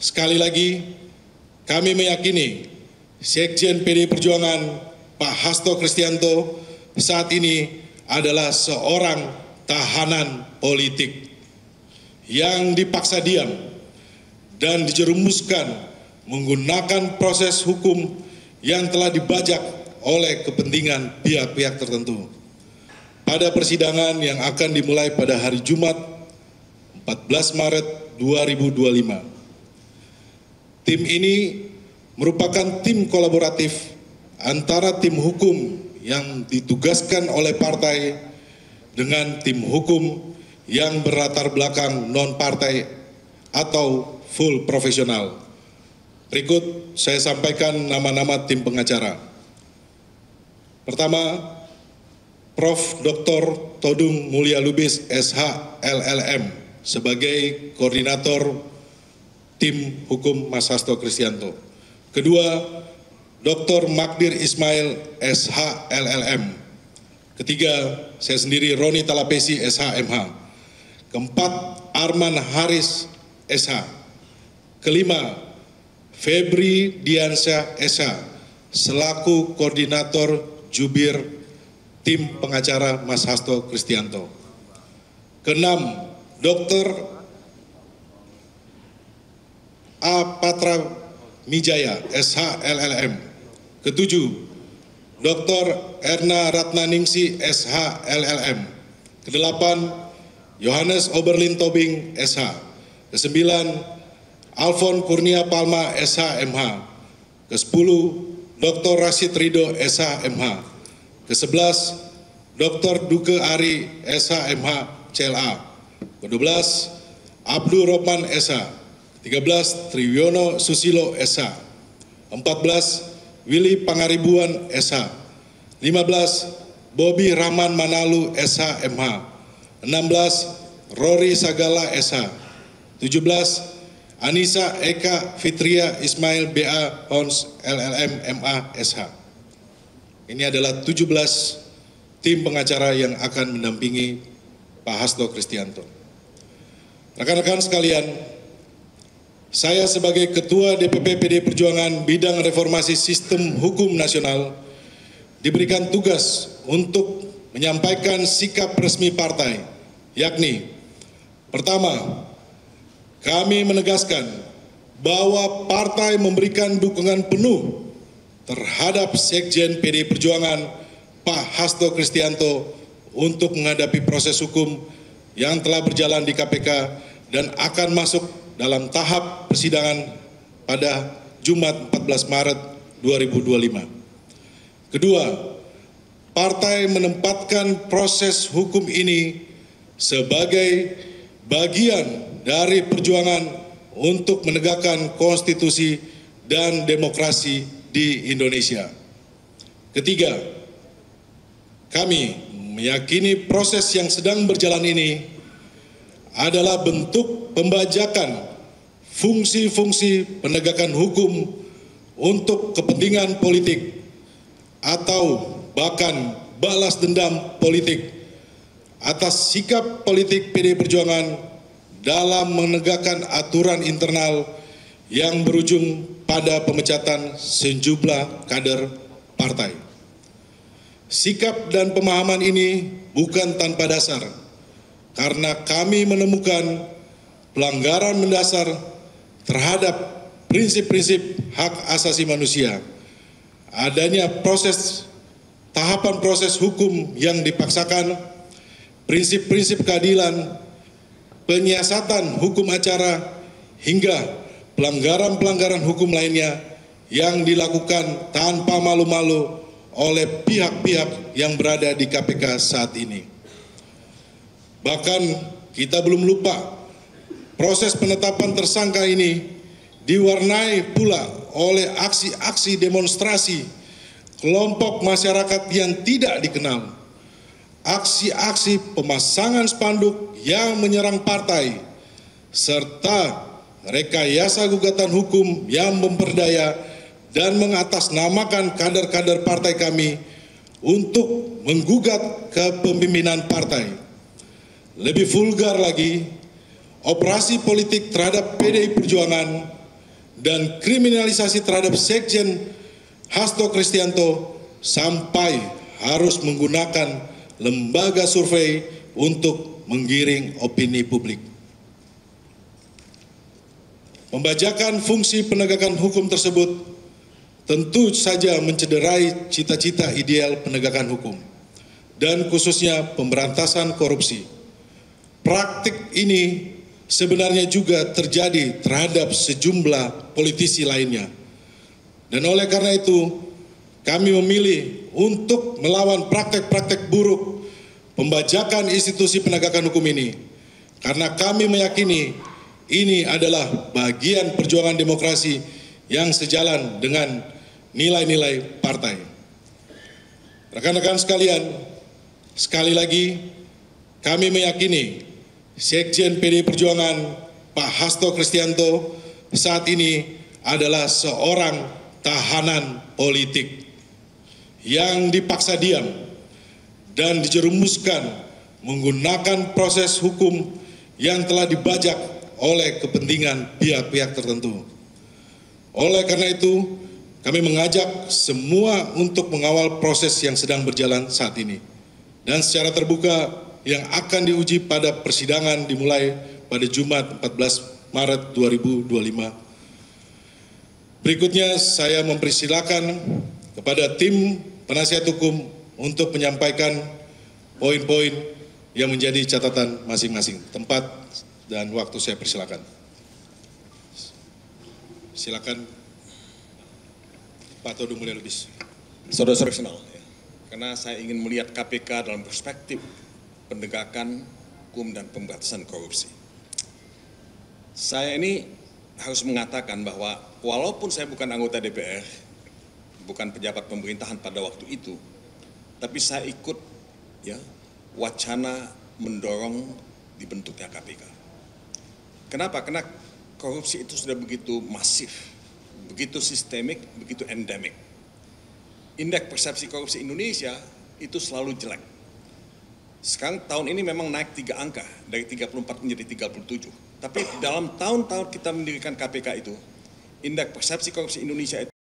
Sekali lagi, kami meyakini Sekjen PDI Perjuangan Pak Hasto Kristianto saat ini adalah seorang tahanan politik yang dipaksa diam dan dijerumuskan menggunakan proses hukum yang telah dibajak oleh kepentingan pihak-pihak tertentu. Pada persidangan yang akan dimulai pada hari Jumat 14 Maret 2025. Tim ini merupakan tim kolaboratif antara tim hukum yang ditugaskan oleh partai dengan tim hukum yang berlatar belakang non-partai atau full profesional. Berikut saya sampaikan nama-nama tim pengacara. Pertama, Prof. Dr. Todung Mulya Lubis SH LLM sebagai koordinator tim hukum Mas Hasto Kristianto. Kedua, Dr. Magdir Ismail SH LLM. Ketiga, saya sendiri Roni Talapesi SH MH. Keempat, Arman Haris SH. Kelima, Febri Diansyah SH selaku koordinator jubir tim pengacara Mas Hasto Kristianto. Keenam, Dr. A. Patra Mijaya SH LLM. Ketujuh, Dr. Erna Ratnaningsi SH LLM. Kedelapan, Yohanes Oberlin Tobing SH. Kesembilan, Alfon Kurnia Palma SH MH. Kesepuluh, Dr. Rashid Ridho SH MH. Kesebelas, Dr. Duke Ari SH MH CLA. Kedua-belas, Abdul Rohman SH. 13, Triwiono Susilo SH. 14, Willy Pangaribuan SH. 15, Bobby Rahman Manalu SH MH. 16, Rory Sagala SH. 17, Anissa Eka Fitria Ismail BA Hons LLM MA SH. Ini adalah 17 tim pengacara yang akan mendampingi Pak Hasto Kristianto. Rekan-rekan sekalian, saya sebagai Ketua DPP PDI Perjuangan Bidang Reformasi Sistem Hukum Nasional diberikan tugas untuk menyampaikan sikap resmi partai, yakni pertama, kami menegaskan bahwa partai memberikan dukungan penuh terhadap Sekjen PDI Perjuangan Pak Hasto Kristianto untuk menghadapi proses hukum yang telah berjalan di KPK dan akan masuk dalam tahap persidangan pada Jumat 14 Maret 2025. Kedua, partai menempatkan proses hukum ini sebagai bagian dari perjuangan untuk menegakkan konstitusi dan demokrasi di Indonesia. Ketiga, kami meyakini proses yang sedang berjalan ini adalah bentuk pembajakan fungsi-fungsi penegakan hukum untuk kepentingan politik atau bahkan balas dendam politik atas sikap politik PDI Perjuangan dalam menegakkan aturan internal yang berujung pada pemecatan sejumlah kader partai. Sikap dan pemahaman ini bukan tanpa dasar, karena kami menemukan pelanggaran mendasar terhadap prinsip-prinsip hak asasi manusia, adanya tahapan proses hukum yang dipaksakan, prinsip-prinsip keadilan, penyiasatan hukum acara, hingga pelanggaran-pelanggaran hukum lainnya yang dilakukan tanpa malu-malu oleh pihak-pihak yang berada di KPK saat ini. Bahkan kita belum lupa proses penetapan tersangka ini diwarnai pula oleh aksi-aksi demonstrasi kelompok masyarakat yang tidak dikenal, aksi-aksi pemasangan spanduk yang menyerang partai, serta rekayasa gugatan hukum yang memperdaya dan mengatasnamakan kader-kader partai kami untuk menggugat kepemimpinan partai. Lebih vulgar lagi, operasi politik terhadap PDI Perjuangan dan kriminalisasi terhadap Sekjen Hasto Kristianto sampai harus menggunakan lembaga survei untuk menggiring opini publik. Pembajakan fungsi penegakan hukum tersebut tentu saja mencederai cita-cita ideal penegakan hukum dan khususnya pemberantasan korupsi. Praktik ini sebenarnya juga terjadi terhadap sejumlah politisi lainnya. Dan oleh karena itu, kami memilih untuk melawan praktek-praktek buruk pembajakan institusi penegakan hukum ini. Karena kami meyakini ini adalah bagian perjuangan demokrasi yang sejalan dengan nilai-nilai partai. Rekan-rekan sekalian, sekali lagi kami meyakini Sekjen PDI Perjuangan Pak Hasto Kristianto saat ini adalah seorang tahanan politik yang dipaksa diam dan dijerumuskan menggunakan proses hukum yang telah dibajak oleh kepentingan pihak-pihak tertentu. Oleh karena itu, kami mengajak semua untuk mengawal proses yang sedang berjalan saat ini. Dan secara terbuka yang akan diuji pada persidangan dimulai pada Jumat 14 Maret 2025. Berikutnya saya mempersilakan kepada tim penasihat hukum untuk menyampaikan poin-poin yang menjadi catatan masing-masing. Tempat dan waktu saya persilakan. Silakan Pak Todung Mulya Lubis. Saudara-saudara sekalian, karena saya ingin melihat KPK dalam perspektif penegakan hukum dan pemberantasan korupsi. Saya ini harus mengatakan bahwa walaupun saya bukan anggota DPR, bukan pejabat pemerintahan pada waktu itu, tapi saya ikut wacana mendorong dibentuknya KPK. Kenapa? Karena korupsi itu sudah begitu masif, begitu sistemik, begitu endemik. Indeks persepsi korupsi Indonesia itu selalu jelek. Sekarang tahun ini memang naik 3 angka, dari 34 menjadi 37. Tapi dalam tahun-tahun kita mendirikan KPK itu, indeks persepsi korupsi Indonesia itu